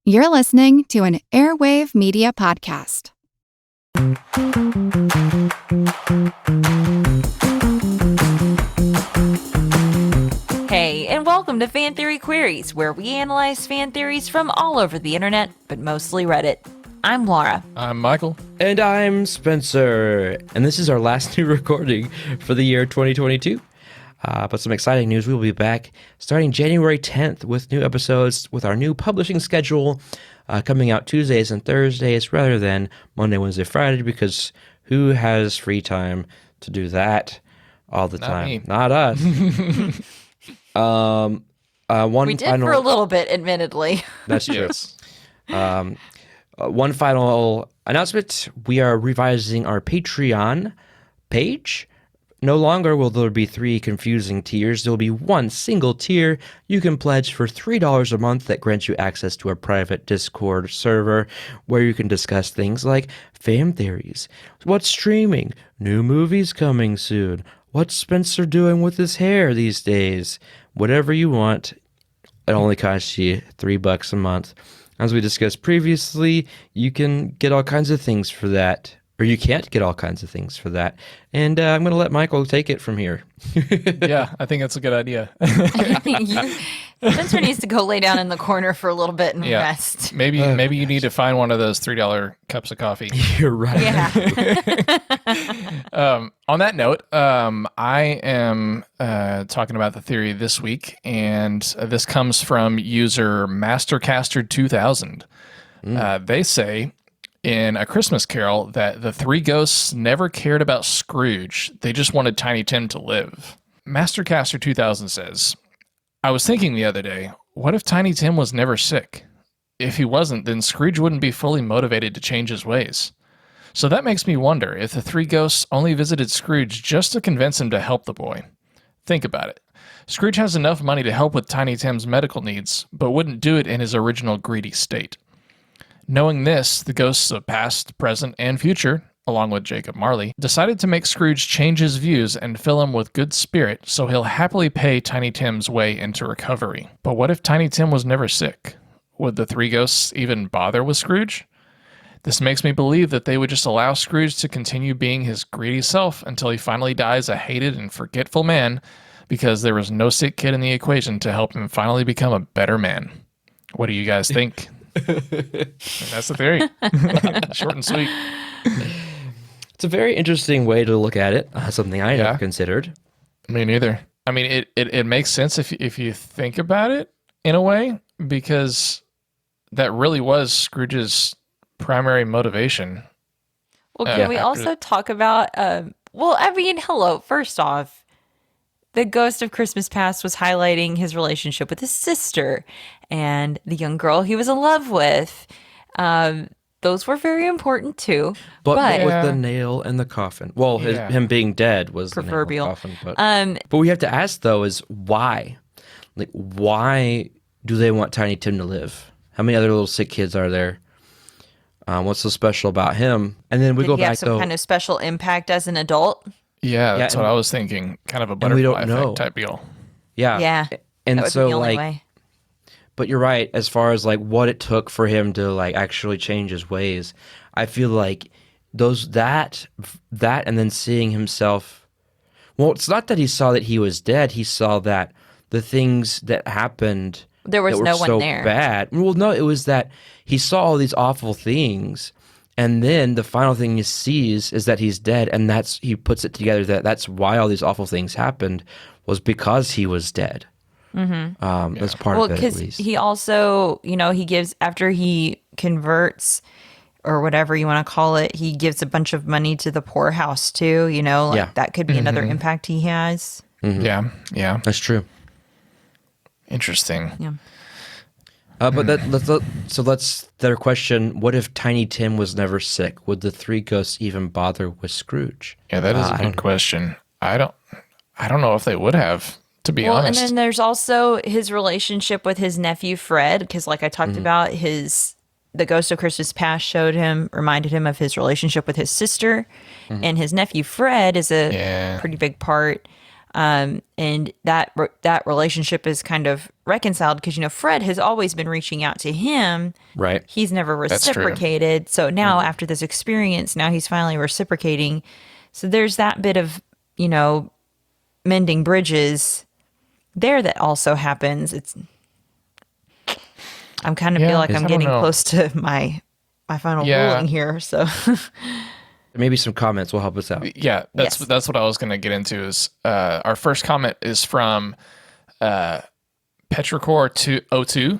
You're listening to an Airwave Media Podcast. Hey, and welcome to Fan Theory Queries, where we analyze fan theories from all over the internet, but mostly Reddit. I'm Laura. I'm Michael. And I'm Spencer. And this is our last new recording for the year 2022. But some exciting news. We will be back starting January 10th with new episodes with our new publishing schedule coming out Tuesdays and Thursdays rather than Monday, Wednesday, Friday, because who has free time to do that all the time? Me. Not us. We did for a little bit, admittedly. That's true. Yes. One final announcement. We are revising our Patreon page. No longer will there be 3 confusing tiers. There will be one single tier. You can pledge for $3 a month that grants you access to a private Discord server where you can discuss things like fan theories, what's streaming, new movies coming soon, what's Spencer doing with his hair these days, whatever you want. It only costs you $3 a month. As we discussed previously, you can get all kinds of things for that. Or you can't get all kinds of things for that. And I'm going to let Michael take it from here. Yeah, I think that's a good idea. Spencer needs to go lay down in the corner for a little bit and rest. Maybe you need to find one of those $3 cups of coffee. You're right. Yeah. On that note, I am talking about the theory this week, and this comes from user Mastercaster2000. They say, in A Christmas Carol, that the 3 ghosts never cared about Scrooge. They just wanted Tiny Tim to live. Mastercaster2000 says, I was thinking the other day, what if Tiny Tim was never sick? If he wasn't, then Scrooge wouldn't be fully motivated to change his ways. So that makes me wonder if the 3 ghosts only visited Scrooge just to convince him to help the boy. Think about it. Scrooge has enough money to help with Tiny Tim's medical needs, but wouldn't do it in his original greedy state. Knowing this, the ghosts of past, present, and future, along with Jacob Marley, decided to make Scrooge change his views and fill him with good spirit so he'll happily pay Tiny Tim's way into recovery. But what if Tiny Tim was never sick? Would the 3 ghosts even bother with Scrooge? This makes me believe that they would just allow Scrooge to continue being his greedy self until he finally dies a hated and forgetful man because there was no sick kid in the equation to help him finally become a better man. What do you guys think? That's the theory. Short and sweet. It's a very interesting way to look at it. Something I never considered. Me neither. I mean, it makes sense if you think about it in a way, because that really was Scrooge's primary motivation. Well, can we also talk about, first off, the Ghost of Christmas Past was highlighting his relationship with his sister and the young girl he was in love with. Those were very important too. But with the nail in the coffin. Well, him being dead was proverbial. The nail in the coffin. But we have to ask, though, is why? Like, why do they want Tiny Tim to live? How many other little sick kids are there? What's so special about him? And then we go back, some kind of special impact as an adult? Yeah, that's what I was thinking. Kind of a butterfly effect type deal. Yeah. Yeah. And that would so, be the only way. But you're right, as far as like what it took for him to like actually change his ways. I feel like that and then seeing himself. Well, it's not that he saw that he was dead. He saw that the things that happened there was that no were one so there. Bad. Well, no, it was that he saw all these awful things. And then the final thing he sees is that he's dead, and he puts it together that's why all these awful things happened, was because he was dead. Mm-hmm. That's part of it, at least. He also, he gives, after he converts, or whatever you want to call it, he gives a bunch of money to the poorhouse too, that could be another impact he has. Mm-hmm. Yeah. That's true. Interesting. Yeah. But let's their question: what if Tiny Tim was never sick? Would the 3 ghosts even bother with Scrooge? Yeah, that is a good question. I don't know if they would have, to be honest. And then there's also his relationship with his nephew Fred, because like I talked about, the Ghost of Christmas Past reminded him of his relationship with his sister, and his nephew Fred is a pretty big part. And that relationship is kind of reconciled because, Fred has always been reaching out to him. Right. He's never That's true. reciprocated. So now after this experience, now he's finally reciprocating. So there's that bit of, mending bridges there that also happens. I'm kind of feel like I'm getting close to my final ruling here. So Maybe some comments will help us out. Yeah, that's what I was going to get into. Is our first comment is from Petrichor02.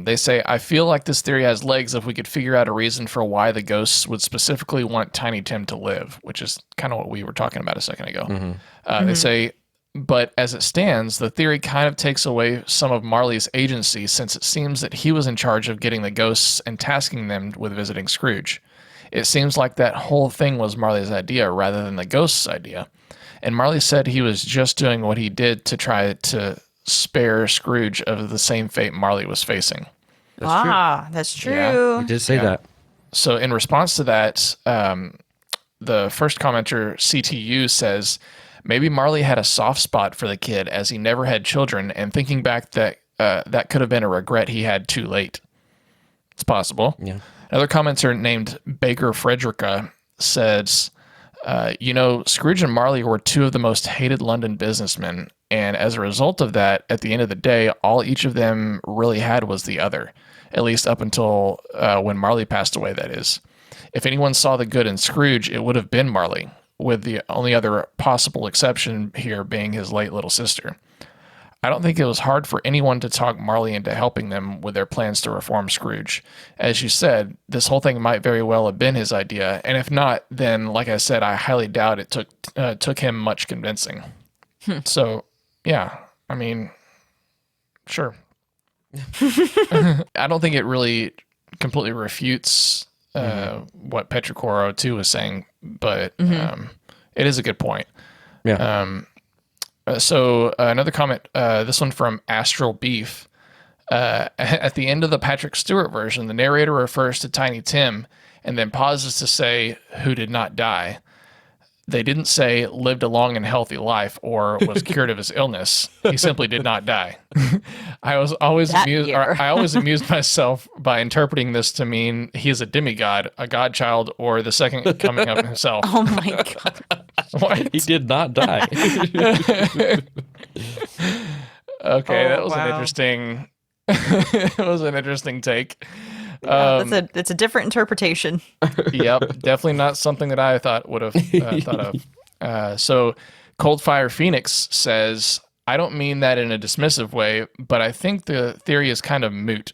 They say, I feel like this theory has legs if we could figure out a reason for why the ghosts would specifically want Tiny Tim to live, which is kind of what we were talking about a second ago. They say, but as it stands, the theory kind of takes away some of Marley's agency, since it seems that he was in charge of getting the ghosts and tasking them with visiting Scrooge. It seems like that whole thing was Marley's idea rather than the ghost's idea. And Marley said he was just doing what he did to try to spare Scrooge of the same fate Marley was facing. That's true. Yeah. You did say that. So in response to that, the first commenter, CTU, says, maybe Marley had a soft spot for the kid as he never had children, and thinking back that that could have been a regret he had too late. It's possible. Yeah. Another commenter named Baker Frederica says, Scrooge and Marley were two of the most hated London businessmen, and as a result of that, at the end of the day, all each of them really had was the other, at least up until when Marley passed away, that is. If anyone saw the good in Scrooge, it would have been Marley, with the only other possible exception here being his late little sister. I don't think it was hard for anyone to talk Marley into helping them with their plans to reform Scrooge. As you said, this whole thing might very well have been his idea, and if not, then, like I said, I highly doubt it took him much convincing. So, yeah, I mean, sure. I don't think it really completely refutes what Petrichor02 was saying, but it is a good point. Yeah. So another comment, this one from Astral Beef. At the end of the Patrick Stewart version, the narrator refers to Tiny Tim and then pauses to say, who did not die. They didn't say lived a long and healthy life or was cured of his illness. He simply did not die. I always amused myself by interpreting this to mean he is a demigod, a godchild, or the second coming of himself. Oh my God. What? He did not die. Okay, that was an interesting. It was an interesting take. That's a different interpretation. Yep, definitely not something that I would have thought of. So, Coldfire Phoenix says, I don't mean that in a dismissive way, but I think the theory is kind of moot.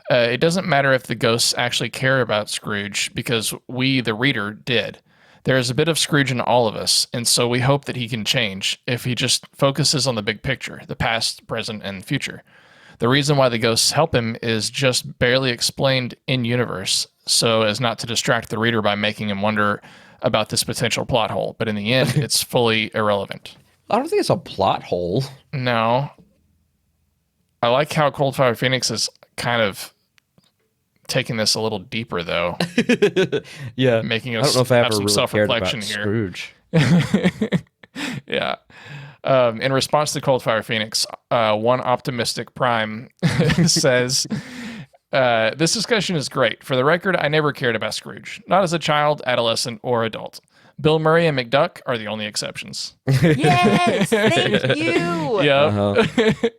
It doesn't matter if the ghosts actually care about Scrooge, because we, the reader, did. There is a bit of Scrooge in all of us, and so we hope that he can change if he just focuses on the big picture, the past, present, and future. The reason why the ghosts help him is just barely explained in universe, so as not to distract the reader by making him wonder about this potential plot hole. But in the end, it's fully irrelevant. I don't think it's a plot hole. No. I like how Coldfire Phoenix is kind of taking this a little deeper, though. Yeah. Making I us don't know if I have ever some really self-reflection cared about here. Scrooge. Yeah. In response to Coldfire Phoenix, one optimistic prime says, this discussion is great. For the record, I never cared about Scrooge, not as a child, adolescent, or adult. Bill Murray and McDuck are the only exceptions. Yes, thank you. Yep.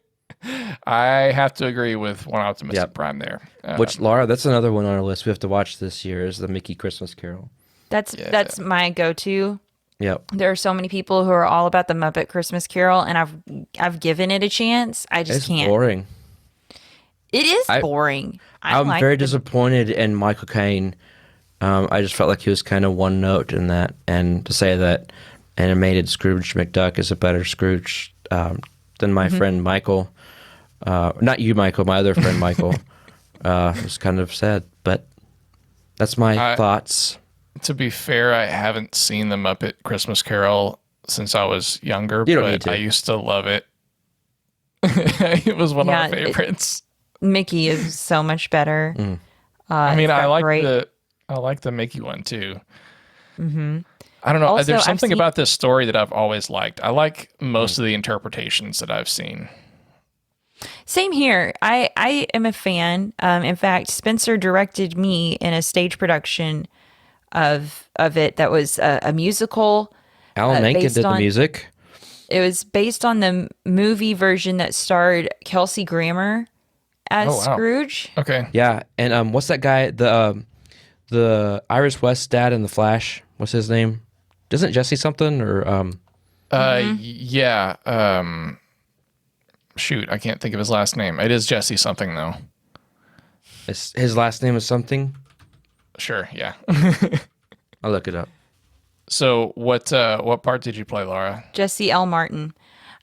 I have to agree with one optimistic prime there. Which, Laura, that's another one on our list we have to watch this year is the Mickey Christmas Carol. That's my go-to. Yep. There are so many people who are all about the Muppet Christmas Carol, and I've given it a chance. I just can't. It's boring. It is boring. I'm very disappointed in Michael Caine. I just felt like he was kind of one note in that, and to say that animated Scrooge McDuck is a better Scrooge than my friend Michael. Not you, Michael, my other friend Michael. Was kind of sad, but that's my thoughts. To be fair, I haven't seen the Muppet Christmas Carol since I was younger, but I used to love it. It was one of my favorites. Mickey is so much better. I mean, I like the Mickey one too. Mm-hmm. I don't know. Also, There's I've something seen- about this story that I've always liked. I like most of the interpretations that I've seen. Same here. I am a fan. In fact, Spencer directed me in a stage production of it that was a musical. Alan Menken based did the on- music. It was based on the movie version that starred Kelsey Grammer as Oh, wow. Scrooge. Okay. Yeah, and what's that guy? The Iris West dad in The Flash. What's his name? Doesn't Jesse something or Yeah. Shoot, I can't think of his last name. It is Jesse something though. his last name is something? Sure. Yeah. I'll look it up. So what part did you play, Laura? Jesse L. Martin.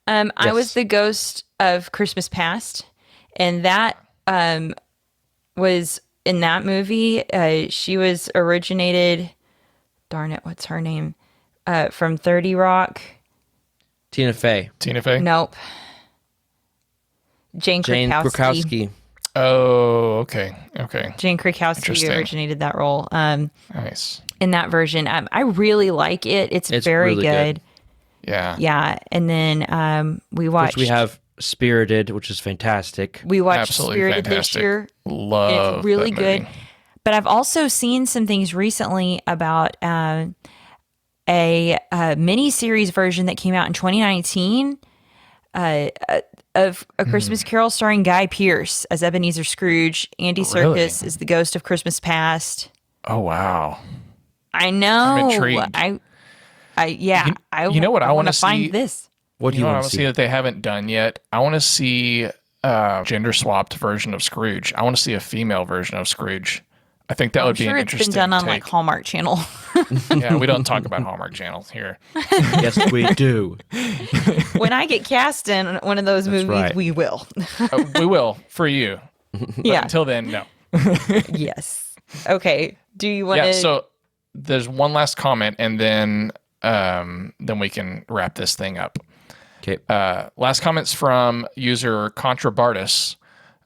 I was Yes. the ghost of Christmas Past, and that was in that movie. She was originated. Darn it, what's her name? From 30 Rock. Tina Fey. Tina Fey? Nope. Jane Jane Krakowski. Krakowski. Oh, okay. Okay. Jane Krakowski Interesting. originated that role. Nice. In that version, I really like it. It's very really good. good. Yeah. Yeah, and then we watched. Which we have Spirited, which is fantastic. We watched Absolutely Spirited fantastic. this year. Love It's really that good. movie. But I've also seen some things recently about a mini series version that came out in 2019 of A Christmas Carol starring Guy Pearce as Ebenezer Scrooge. Andy Really? Serkis is the ghost of Christmas Past. Oh wow. I know. I'm intrigued. You know what I wanna find see? this. What do You you know what I want want to to see that they haven't done yet? I want to see a gender swapped version of Scrooge. I want to see a female version of Scrooge. I think that I'm would be sure an it's been interesting done on take. like Hallmark Channel. Yeah, we don't talk about Hallmark channels here. Yes, we do. When I get cast in one of those movies, right. we will. We will for you. But Yeah. until then, no. Yes. Okay. Do you want Yeah. to? So there's one last comment, and then we can wrap this thing up. Okay. Last comments from user Contrabardus.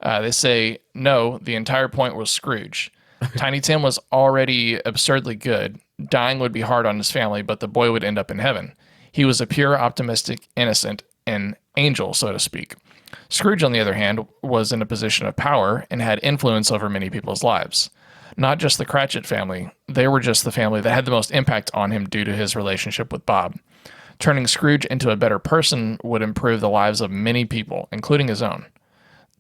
They say, no, the entire point was Scrooge. Tiny Tim was already absurdly good. Dying would be hard on his family, but the boy would end up in heaven. He was a pure, optimistic, innocent, and angel, so to speak. Scrooge, on the other hand, was in a position of power and had influence over many people's lives. Not just the Cratchit family. They were just the family that had the most impact on him due to his relationship with Bob. Turning Scrooge into a better person would improve the lives of many people, including his own.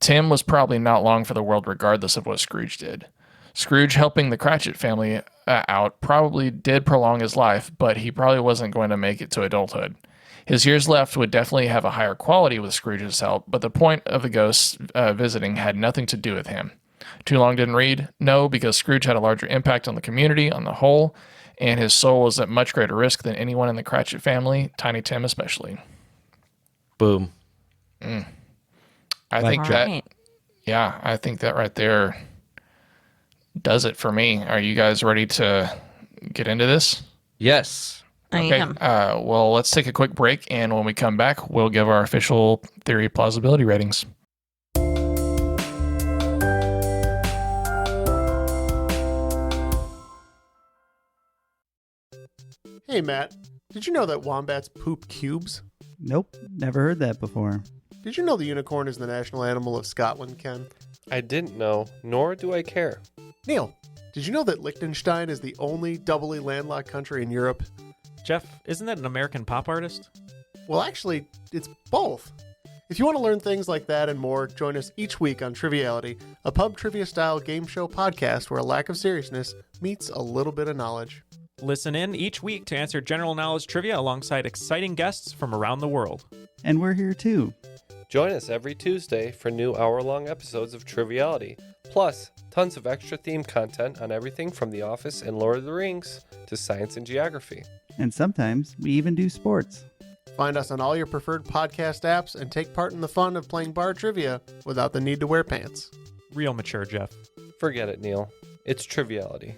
Tim was probably not long for the world regardless of what Scrooge did. Scrooge helping the Cratchit family out probably did prolong his life, but he probably wasn't going to make it to adulthood. His years left would definitely have a higher quality with Scrooge's help, but the point of the ghosts visiting had nothing to do with him. Too long didn't read? No, because Scrooge had a larger impact on the community on the whole, and his soul was at much greater risk than anyone in the Cratchit family, Tiny Tim especially. Boom. I think All that, right. yeah, I think that right there does it for me. Are you guys ready to get into this? Yes. I Okay. am. Well, let's take a quick break, and when we come back, we'll give our official theory plausibility ratings. Hey Matt, did you know that wombats poop cubes? Nope, never heard that before. Did you know the unicorn is the national animal of Scotland, Ken? I didn't know, nor do I care. Neil, did you know that Liechtenstein is the only doubly landlocked country in Europe? Jeff, isn't that an American pop artist? Well, actually, it's both. If you want to learn things like that and more, join us each week on Triviality, a pub trivia-style game show podcast where a lack of seriousness meets a little bit of knowledge. Listen in each week to answer general knowledge trivia alongside exciting guests from around the world. And we're here too. Join us every Tuesday for new hour-long episodes of Triviality, plus tons of extra theme content on everything from The Office and Lord of the Rings to science and geography. And sometimes we even do sports. Find us on all your preferred podcast apps and take part in the fun of playing bar trivia without the need to wear pants. Real mature, Jeff. Forget it, Neil. It's Triviality.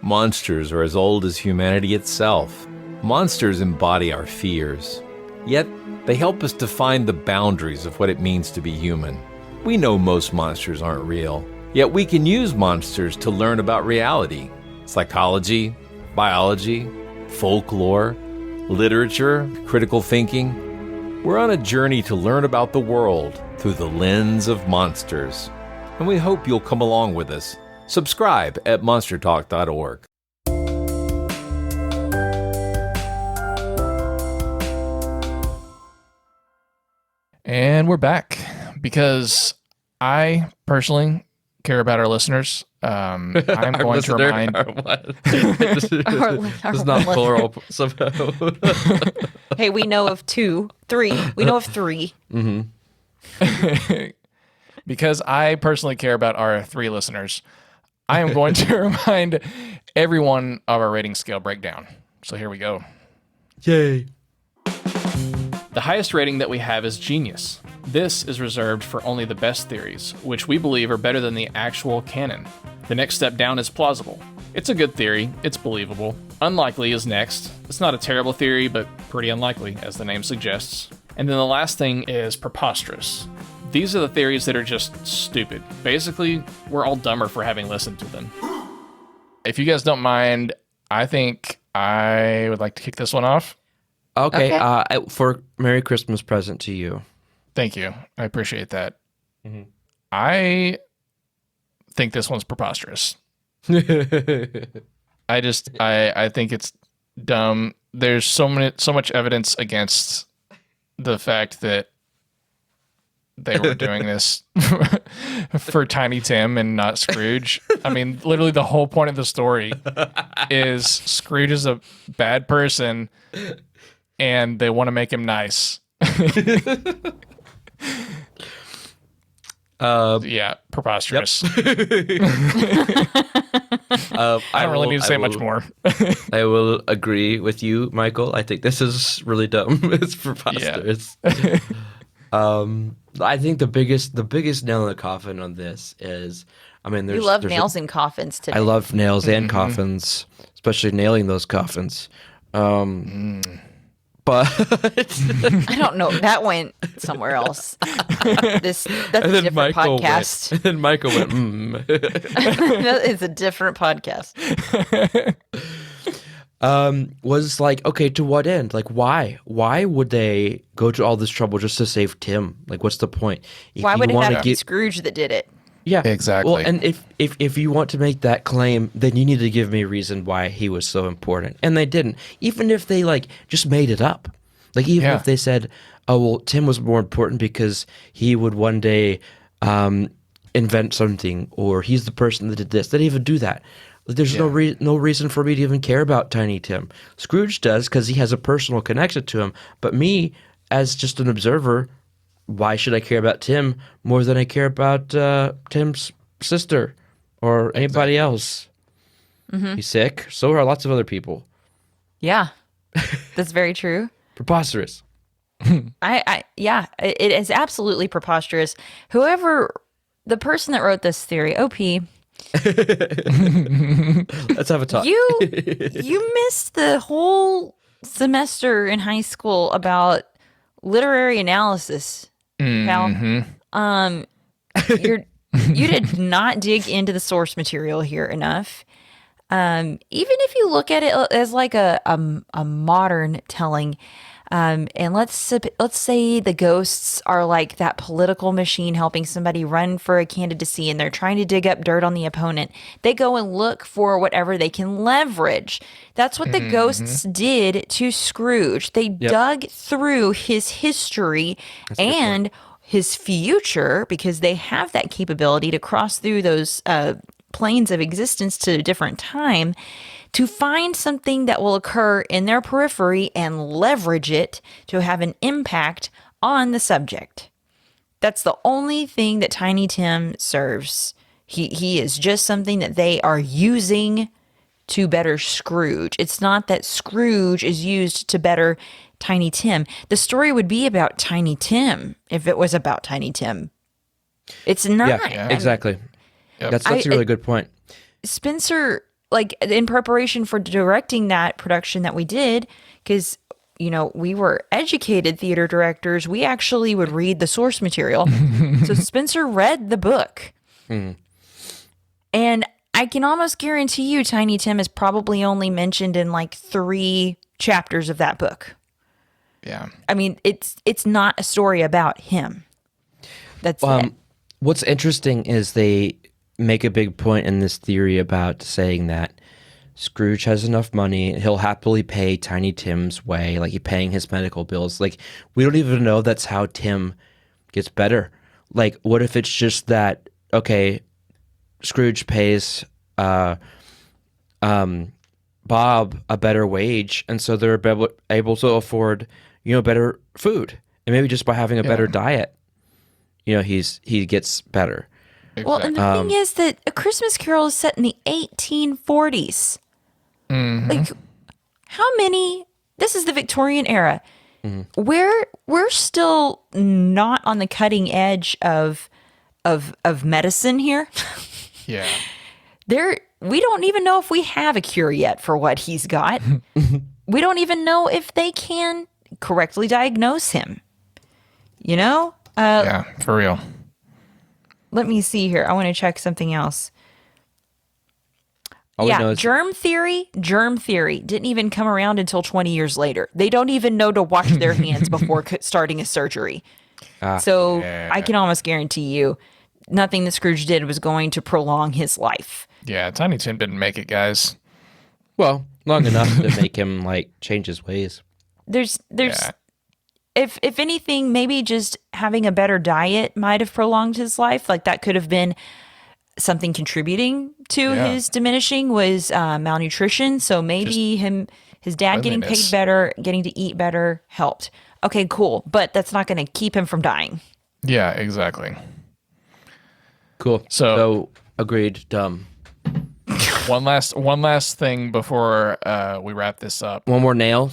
Monsters are as old as humanity itself. Monsters embody our fears. Yet, they help us define the boundaries of what it means to be human. We know most monsters aren't real, yet we can use monsters to learn about reality, psychology, biology, folklore, literature, critical thinking. We're on a journey to learn about the world through the lens of monsters. And we hope you'll come along with us. Subscribe at monstertalk.org. And we're back because I personally care about our listeners. I'm going to remind. It's not plural somehow. Hey, we know of three. We know of three. Mm-hmm. Because I personally care about our 3 listeners, I am going to remind everyone of our rating scale breakdown. So here we go. Yay. The highest rating that we have is Genius. This is reserved for only the best theories, which we believe are better than the actual canon. The next step down is Plausible. It's a good theory, it's believable. Unlikely is next. It's not a terrible theory, but pretty unlikely, as the name suggests. And then the last thing is Preposterous. These are the theories that are just stupid. Basically, we're all dumber for having listened to them. If you guys don't mind, I think I would like to kick this one off. Okay. For Merry Christmas present to you. Thank you. I appreciate that. I think this one's preposterous. I think it's dumb. There's so much evidence against the fact that they were doing this for Tiny Tim and not Scrooge. I mean, literally the whole point of the story is Scrooge is a bad person and they want to make him nice. Yeah, preposterous. I don't really need to say much more. I will agree with you, Michael. I think this is really dumb. It's preposterous. Yeah. I think the biggest nail in the coffin on this is, I mean, You love nails and coffins today. I love nails and coffins, especially nailing those coffins. But I don't know. That went somewhere else. That's a different podcast. And then Michael went, That is a different podcast. Was like, okay, to what end? Like, why? Why would they go to all this trouble just to save Tim? Like, what's the point? Why would it have to be Scrooge that did it? Yeah, exactly. Well, and if you want to make that claim, then you need to give me a reason why he was so important. And they didn't. Even if they like just made it up. Like even if they said, "Oh well, Tim was more important because he would one day invent something," or "He's the person that did this," they didn't even do that. There's no reason for me to even care about Tiny Tim. Scrooge does because he has a personal connection to him. But me, as just an observer, why should I care about Tim more than I care about Tim's sister or anybody else? He's sick. So are lots of other people. Yeah, that's very true. Preposterous. It is absolutely preposterous. Whoever, the person that wrote this theory, OP. Let's have a talk. You missed the whole semester in high school about literary analysis, pal. You did not dig into the source material here enough. Even if you look at it as like a modern telling, and let's say the ghosts are like that political machine helping somebody run for a candidacy and they're trying to dig up dirt on the opponent. They go and look for whatever they can leverage. That's what the ghosts did to Scrooge. They dug through his history and his future because they have that capability to cross through those planes of existence to a different time to find something that will occur in their periphery and leverage it to have an impact on the subject. That's the only thing that Tiny Tim serves. He is just something that they are using to better Scrooge. It's not that Scrooge is used to better Tiny Tim. The story would be about Tiny Tim if it was about Tiny Tim. It's not. Yeah, exactly. That's a really good point. Spencer, like in preparation for directing that production that we did, because, you know, we were educated theater directors, we actually would read the source material. So Spencer read the book. And I can almost guarantee you Tiny Tim is probably only mentioned in like 3 chapters of that book. Yeah. I mean, it's not a story about him. That's it. What's interesting is they make a big point in this theory about saying that Scrooge has enough money, he'll happily pay Tiny Tim's way, like he's paying his medical bills. Like, we don't even know that's how Tim gets better. Like, what if it's just that, okay, Scrooge pays Bob a better wage, and so they're able to afford, better food. And maybe just by having a better diet, he gets better. Exactly. Well, and the thing is that A Christmas Carol is set in the 1840s. Like, how many? This is the Victorian era. We're still not on the cutting edge of medicine here. Yeah. We don't even know if we have a cure yet for what he's got. We don't even know if they can correctly diagnose him. Yeah, for real. Let me see here. I want to check something else. All we know is germ theory didn't even come around until 20 years later. They don't even know to wash their hands before starting a surgery. So I can almost guarantee you nothing that Scrooge did was going to prolong his life. Yeah, Tiny Tim didn't make it, guys. well, long enough to make him like change his ways. There's Yeah. if anything, maybe just having a better diet might have prolonged his life. Like that could have been something contributing to his diminishing was malnutrition. So maybe his dad getting paid cleanliness. better, getting to eat better helped. Okay, cool. But that's not going to keep him from dying. Yeah, exactly. Cool. So agreed. Dumb. One last thing before we wrap this up. One more nail.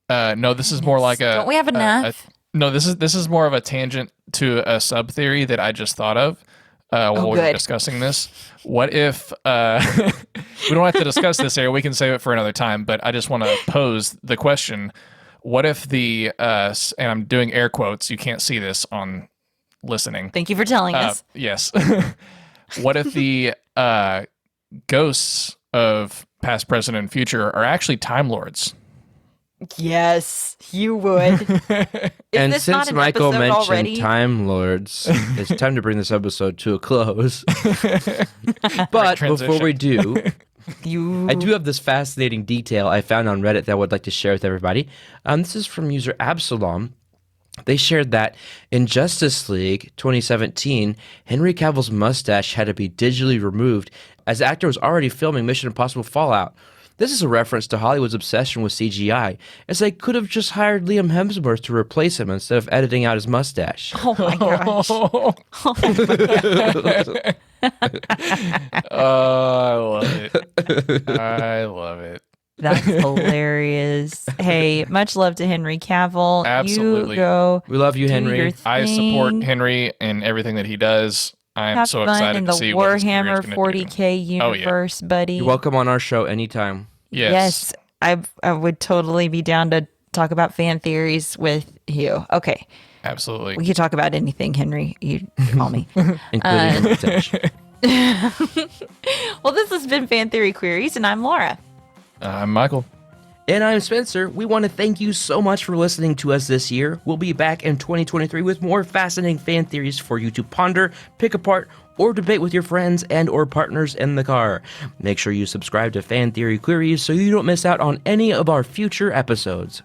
No, this is more like a. Don't we have enough? No, this is more of a tangent to a sub theory that I just thought of while we were good. discussing this. What if we don't have to discuss this here? We can save it for another time. But I just want to pose the question: what if the and I'm doing air quotes. You can't see this on listening. Thank you for telling us. Yes. What if the ghosts of past, present, and future are actually Time Lords? Yes, you would. And this not since an Michael episode mentioned already? Time Lords, it's time to bring this episode to a close. But before we do, I do have this fascinating detail I found on Reddit that I would like to share with everybody. This is from user Absalom. They shared that in Justice League 2017, Henry Cavill's mustache had to be digitally removed as the actor was already filming Mission Impossible Fallout. This is a reference to Hollywood's obsession with CGI, as they could have just hired Liam Hemsworth to replace him instead of editing out his mustache. Oh my gosh. Oh, I love it. I love it. That's hilarious. Hey, much love to Henry Cavill. Absolutely. You go. We love you, do Henry. your I support thing. Henry and everything that he does. I am Have so fun excited in to the see what his career Warhammer is gonna do. 40K Oh, yeah. universe, buddy. You're welcome on our show anytime. Yes. I would totally be down to talk about fan theories with you. Okay. Absolutely. We could talk about anything, Henry. You call me. Including your mustache. Well, this has been Fan Theory Queries, and I'm Laura. I'm Michael. And I'm Spencer. We want to thank you so much for listening to us this year. We'll be back in 2023 with more fascinating fan theories for you to ponder, pick apart, or debate with your friends and or partners in the car. Make sure you subscribe to Fan Theory Queries so you don't miss out on any of our future episodes.